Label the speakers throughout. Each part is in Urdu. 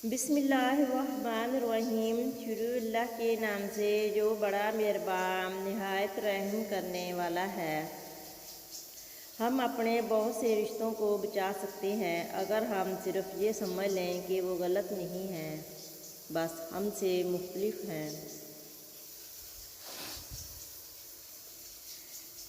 Speaker 1: بسم اللہ الرحمن الرحیم۔ شروع اللہ کے نام سے جو بڑا مہربان نہایت رحم کرنے والا ہے۔ ہم اپنے بہت سے رشتوں کو بچا سکتے ہیں اگر ہم صرف یہ سمجھ لیں کہ وہ غلط نہیں ہیں، بس ہم سے مختلف ہیں۔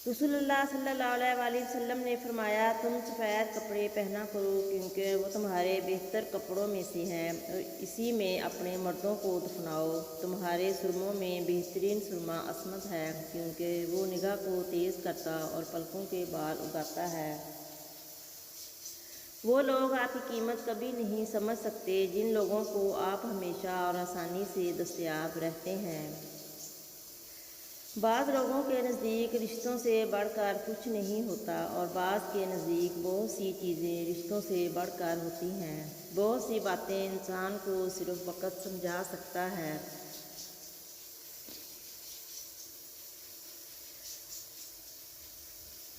Speaker 1: رسول اللہ صلی اللہ علیہ وآلہ وسلم نے فرمایا، تم سفید کپڑے پہنا کرو کیونکہ وہ تمہارے بہتر کپڑوں میں سے ہیں، اور اسی میں اپنے مردوں کو دفناؤ۔ تمہارے سرموں میں بہترین سرما عصمت ہے کیونکہ وہ نگاہ کو تیز کرتا اور پلکوں کے بال اگاتا ہے۔ وہ لوگ آپ کی قیمت کبھی نہیں سمجھ سکتے جن لوگوں کو آپ ہمیشہ اور آسانی سے دستیاب رہتے ہیں۔ بعض لوگوں کے نزدیک رشتوں سے بڑھ کر کچھ نہیں ہوتا اور بعض کے نزدیک بہت سی چیزیں رشتوں سے بڑھ کر ہوتی ہیں۔ بہت سی باتیں انسان کو صرف وقت سمجھا سکتا ہے۔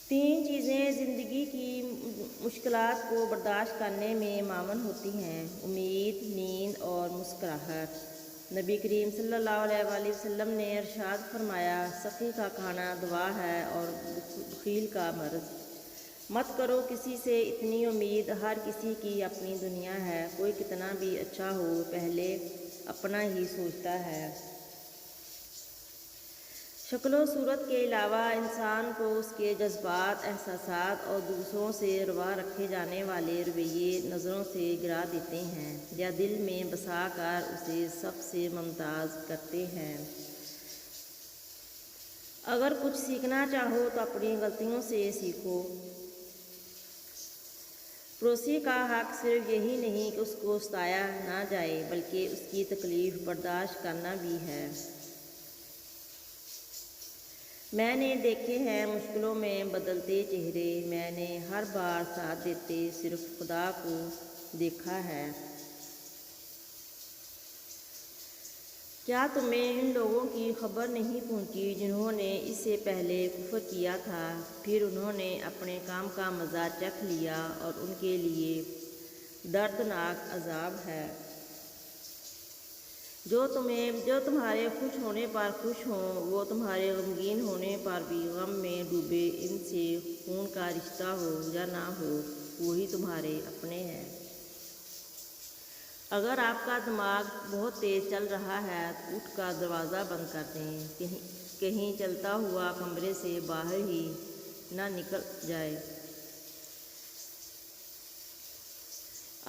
Speaker 1: تین چیزیں زندگی کی مشکلات کو برداشت کرنے میں معاون ہوتی ہیں: امید، نیند اور مسکراہٹ۔ نبی کریم صلی اللہ علیہ وآلہ وسلم نے ارشاد فرمایا، سخی کا کھانا دوا ہے اور بخیل کا مرض۔ مت کرو کسی سے اتنی امید، ہر کسی کی اپنی دنیا ہے۔ کوئی کتنا بھی اچھا ہو، پہلے اپنا ہی سوچتا ہے۔ شکل و صورت کے علاوہ انسان کو اس کے جذبات، احساسات اور دوسروں سے روا رکھے جانے والے رویے نظروں سے گرا دیتے ہیں یا دل میں بسا کر اسے سب سے ممتاز کرتے ہیں۔ اگر کچھ سیکھنا چاہو تو اپنی غلطیوں سے سیکھو۔ پڑوسی کا حق صرف یہی نہیں کہ اس کو ستایا نہ جائے بلکہ اس کی تکلیف برداشت کرنا بھی ہے۔ میں نے دیکھے ہیں مشکلوں میں بدلتے چہرے، میں نے ہر بار ساتھ دیتے صرف خدا کو دیکھا ہے۔ کیا تمہیں ان لوگوں کی خبر نہیں پہنچی جنہوں نے اس سے پہلے کفر کیا تھا، پھر انہوں نے اپنے کام کا مزہ چکھ لیا اور ان کے لیے دردناک عذاب ہے۔ جو تمہارے خوش ہونے پر خوش ہوں، وہ تمہارے غمگین ہونے پر بھی غم میں ڈوبے۔ ان سے خون کا رشتہ ہو یا نہ ہو، وہی تمہارے اپنے ہیں۔ اگر آپ کا دماغ بہت تیز چل رہا ہے تو اٹھ کر دروازہ بند کر دیں، کہیں چلتا ہوا کمرے سے باہر ہی نہ نکل جائے۔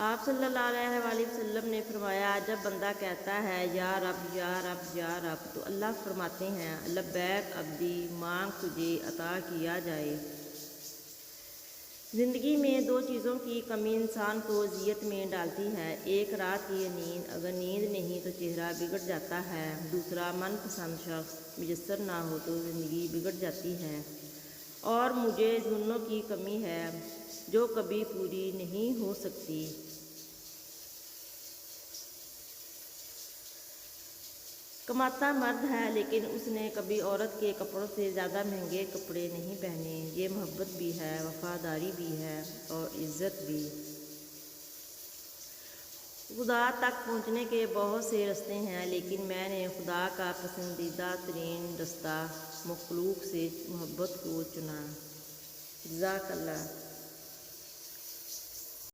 Speaker 1: آپ صلی اللہ علیہ وآلہ وسلم نے فرمایا، جب بندہ کہتا ہے یا رب یا رب یا رب تو اللہ فرماتے ہیں، لبیک عبدی، مانگ تجھے عطا کیا جائے۔ زندگی میں دو چیزوں کی کمی انسان کو اذیت میں ڈالتی ہے: ایک رات کی نیند، اگر نیند نہیں تو چہرہ بگڑ جاتا ہے۔ دوسرا من پسند شخص میسر نہ ہو تو زندگی بگڑ جاتی ہے۔ اور مجھے دونوں کی کمی ہے جو کبھی پوری نہیں ہو سکتی۔ کماتا مرد ہے لیکن اس نے کبھی عورت کے کپڑوں سے زیادہ مہنگے کپڑے نہیں پہنے۔ یہ محبت بھی ہے، وفاداری بھی ہے اور عزت بھی۔ خدا تک پہنچنے کے بہت سے راستے ہیں لیکن میں نے خدا کا پسندیدہ ترین راستہ مخلوق سے محبت کو چنا۔ جزاک اللہ۔